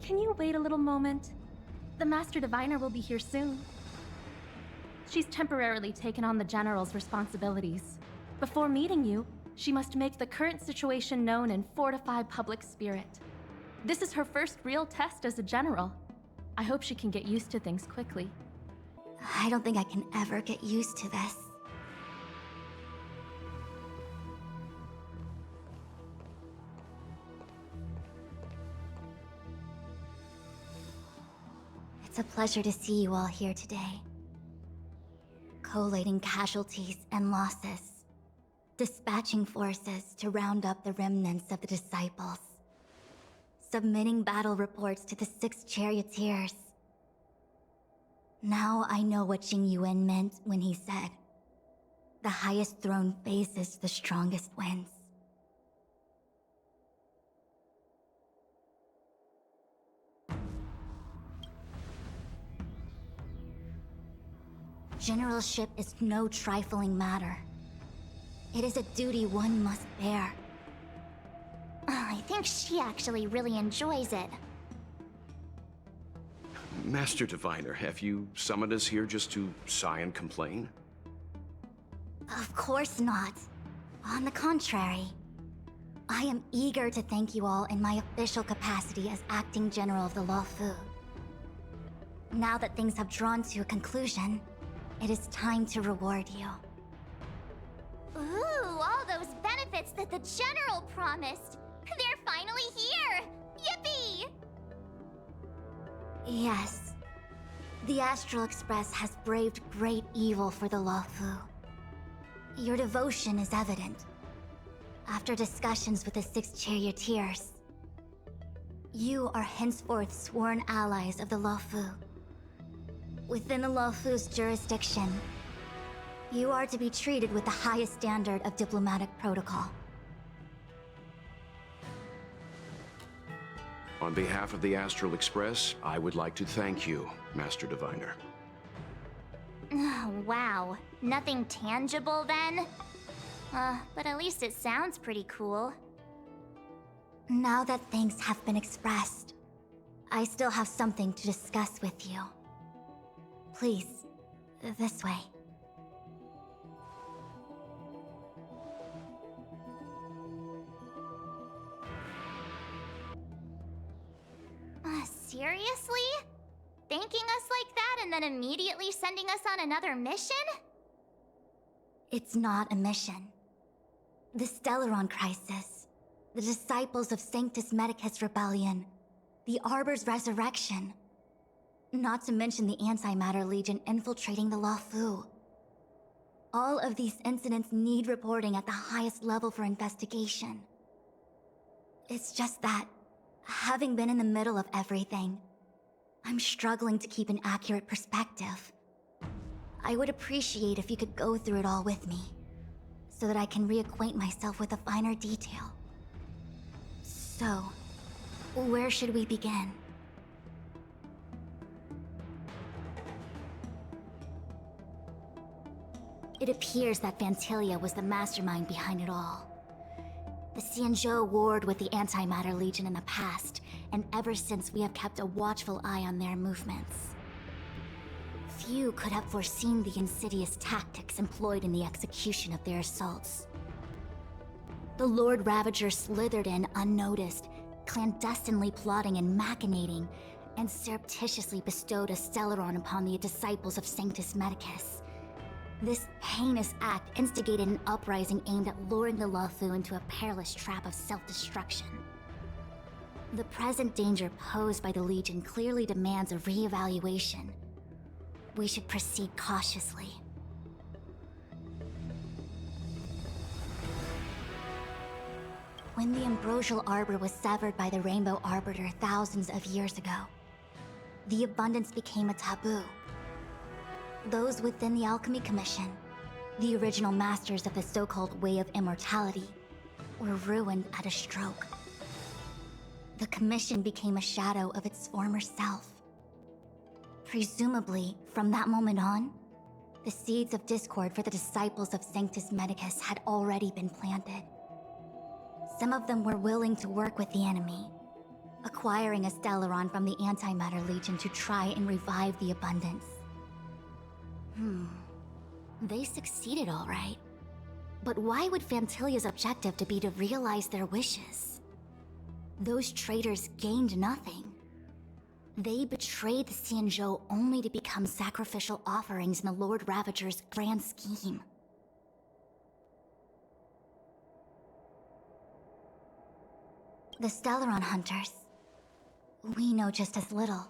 Can you wait a little moment? The Master Diviner will be here soon. She's temporarily taken on the General's responsibilities. Before meeting you, she must make the current situation known and fortify public spirit. This is her first real test as a General. I hope she can get used to things quickly. I don't think I can ever get used to this. It's a pleasure to see you all here today. Collating casualties and losses. Dispatching forces to round up the remnants of the disciples. Submitting battle reports to the 6 charioteers. Now I know what Jing Yuan meant when he said, "The highest throne faces the strongest winds." Generalship is no trifling matter. It is a duty one must bear. I think she actually really enjoys it. Master Diviner, have you summoned us here just to sigh and complain? Of course not. On the contrary, I am eager to thank you all in my official capacity as acting general of the Luofu. Now that things have drawn to a conclusion, it is time to reward you. Ooh, all those benefits that the General promised! They're finally here! Yippee! Yes. The Astral Express has braved great evil for the Luofu. Your devotion is evident. After discussions with the 6 charioteers, you are henceforth sworn allies of the Luofu. Within the Luofu's jurisdiction, you are to be treated with the highest standard of diplomatic protocol. On behalf of the Astral Express, I would like to thank you, Master Diviner. Oh, wow. Nothing tangible then? But at least it sounds pretty cool. Now that thanks have been expressed, I still have something to discuss with you. Please, this way. Seriously? Thanking us like that and then immediately sending us on another mission? It's not a mission. The Stellaron Crisis, the Disciples of Sanctus Medicus Rebellion, the Arbor's resurrection. Not to mention the Antimatter Legion infiltrating the Luofu. All of these incidents need reporting at the highest level for investigation. It's just that, having been in the middle of everything, I'm struggling to keep an accurate perspective. I would appreciate if you could go through it all with me, so that I can reacquaint myself with a finer detail. So, where should we begin? It appears that Vantilia was the mastermind behind it all. The Xianzhou warred with the Antimatter Legion in the past, and ever since we have kept a watchful eye on their movements. Few could have foreseen the insidious tactics employed in the execution of their assaults. The Lord Ravager slithered in unnoticed, clandestinely plotting and machinating, and surreptitiously bestowed a Stellaron upon the disciples of Sanctus Medicus. This heinous act instigated an uprising aimed at luring the Luofu into a perilous trap of self-destruction. The present danger posed by the Legion clearly demands a re-evaluation. We should proceed cautiously. When the Ambrosial Arbor was severed by the Rainbow Arbiter thousands of years ago, the abundance became a taboo. Those within the Alchemy Commission, the original masters of the so-called Way of Immortality, were ruined at a stroke. The Commission became a shadow of its former self. Presumably, from that moment on, the seeds of discord for the disciples of Sanctus Medicus had already been planted. Some of them were willing to work with the enemy. acquiring a Stellaron from the Antimatter Legion to try and revive the Abundance. They succeeded all right. But why would Phantilia's objective to be to realize their wishes? Those traitors gained nothing. They betrayed the Xianzhou only to become sacrificial offerings in the Lord Ravager's grand scheme. The Stellaron Hunters. We know just as little.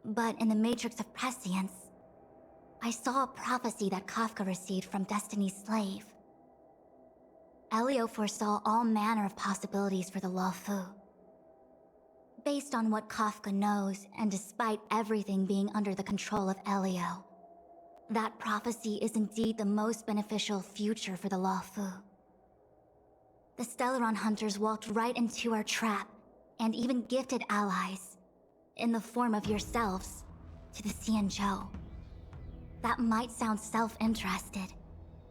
But in the Matrix of Prescience, I saw a prophecy that Kafka received from Destiny's slave. Elio foresaw all manner of possibilities for the Luofu. Based on what Kafka knows, and despite everything being under the control of Elio, that prophecy is indeed the most beneficial future for the Luofu. The Stellaron Hunters walked right into our trap, and even gifted allies, in the form of yourselves, to the Xianzhou. That might sound self-interested,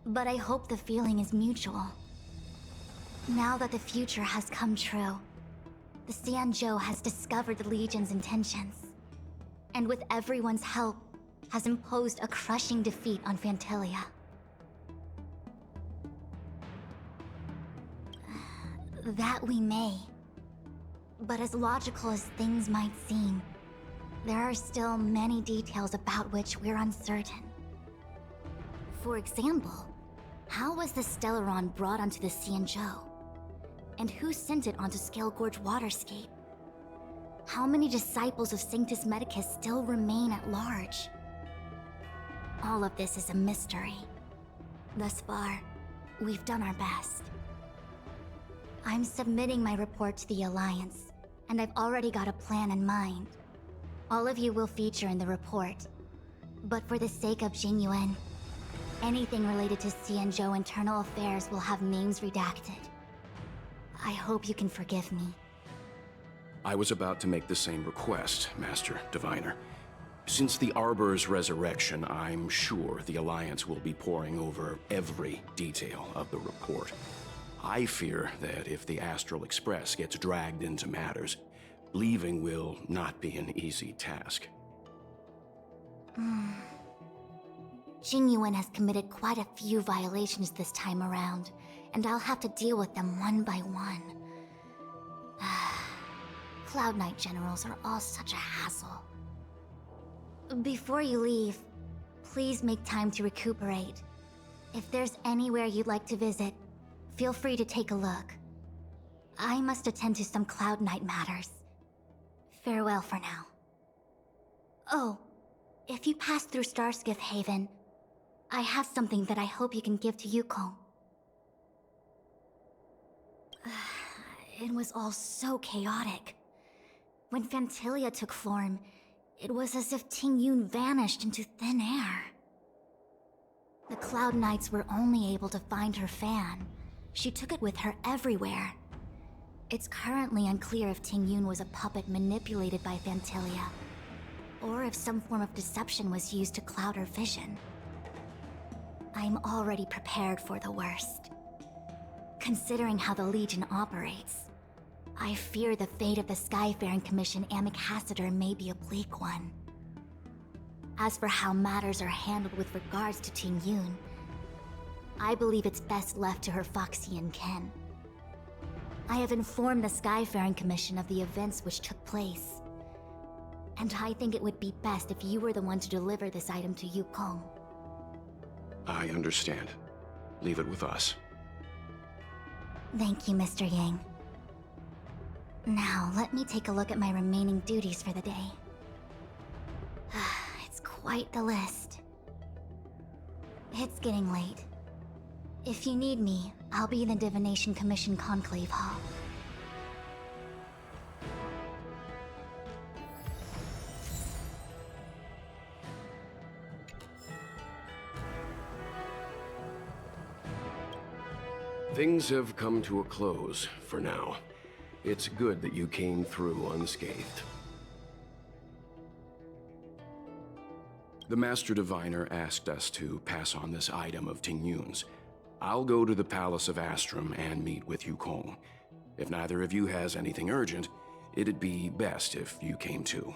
but I hope the feeling is mutual. Now that the future has come true, the Xianzhou has discovered the Legion's intentions, and with everyone's help, has imposed a crushing defeat on Phantilia. That we may. But as logical as things might seem, there are still many details about which we're uncertain. For example, how was the Stellaron brought onto the Xianzhou? And who sent it onto Scale Gorge Waterscape? How many disciples of Sanctus Medicus still remain at large? All of this is a mystery. Thus far, we've done our best. I'm submitting my report to the Alliance, and I've already got a plan in mind. All of you will feature in the report. But for the sake of Jingyuan, anything related to Xianzhou internal affairs will have names redacted. I hope you can forgive me. I was about to make the same request, Master Diviner. Since the Arbor's resurrection, I'm sure the Alliance will be poring over every detail of the report. I fear that if the Astral Express gets dragged into matters, leaving will not be an easy task. Jingyuan has committed quite a few violations this time around, and I'll have to deal with them one by one. Cloud Knight generals are all such a hassle. Before you leave, please make time to recuperate. If there's anywhere you'd like to visit, feel free to take a look. I must attend to some Cloud Knight matters. Farewell for now. Oh, if you pass through Starskiff Haven, I have something that I hope you can give to Yukong. It was all so chaotic. When Phantilia took form, it was as if Tingyun vanished into thin air. The Cloud Knights were only able to find her fan. She took it with her everywhere. It's currently unclear if Tingyun was a puppet manipulated by Phantilia, or if some form of deception was used to cloud her vision. I'm already prepared for the worst. Considering how the Legion operates, I fear the fate of the Skyfaring Commission Amichacitor may be a bleak one. As for how matters are handled with regards to Tingyun, I believe it's best left to her Foxian kin. I have informed the Skyfaring Commission of the events which took place, and I think it would be best if you were the one to deliver this item to Yukong. I understand. Leave it with us. Thank you, Mr. Yang. Now, let me take a look at my remaining duties for the day. It's quite the list. It's getting late. If you need me, I'll be in the Divination Commission Conclave Hall. Things have come to a close for now. It's good that you came through unscathed. The Master Diviner asked us to pass on this item of Tingyun's. I'll go to the Palace of Astrum and meet with Yukong. If neither of you has anything urgent, it'd be best if you came too.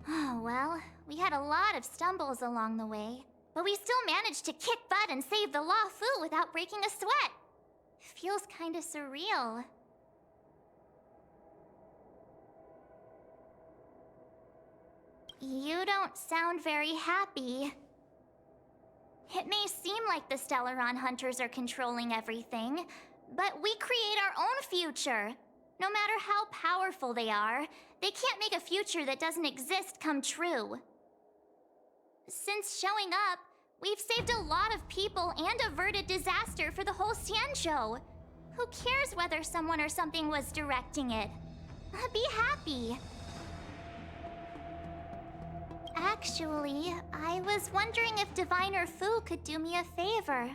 Oh, well, we had a lot of stumbles along the way, but we still managed to kick butt and save the Law Fu without breaking a sweat. Feels kinda surreal. You don't sound very happy. It may seem like the Stellaron Hunters are controlling everything, but we create our own future. No matter how powerful they are, they can't make a future that doesn't exist come true. Since showing up, we've saved a lot of people and averted disaster for the whole Xianzhou. Who cares whether someone or something was directing it? Be happy. Actually, I was wondering if Diviner Fu could do me a favor.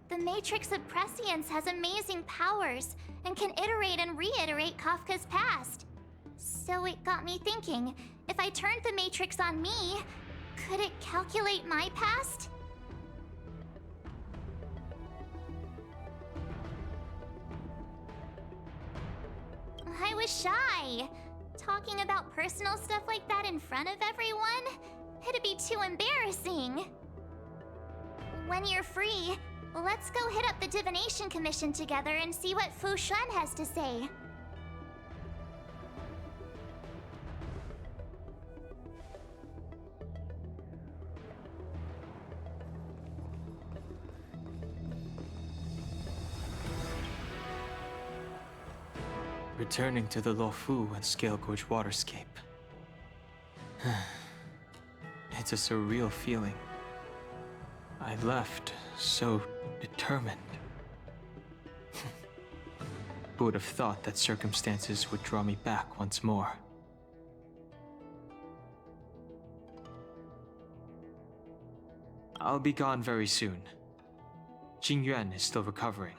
The Matrix of Prescience has amazing powers and can iterate and reiterate Kafka's past. So it got me thinking, if I turned the Matrix on me, could it calculate my past? I was shy. Talking about personal stuff like that in front of everyone? It'd be too embarrassing. When you're free, let's go hit up the Divination Commission together and see what Fu Xuan has to say. Returning to the Luofu and Scale Gorge waterscape. It's a surreal feeling. I left so determined. Who would have thought that circumstances would draw me back once more? I'll be gone very soon. Jingyuan is still recovering,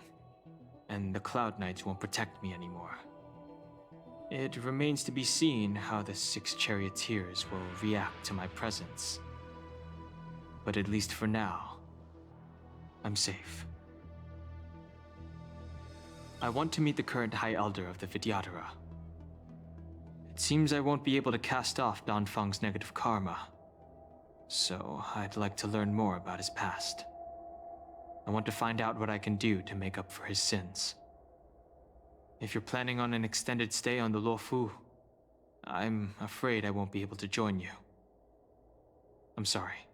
and the Cloud Knights won't protect me anymore. It remains to be seen how the 6 charioteers will react to my presence. But at least for now, I'm safe. I want to meet the current High Elder of the Vidyadhara. It seems I won't be able to cast off Danfang's negative karma, so I'd like to learn more about his past. I want to find out what I can do to make up for his sins. If you're planning on an extended stay on the Luofu, I'm afraid I won't be able to join you. I'm sorry.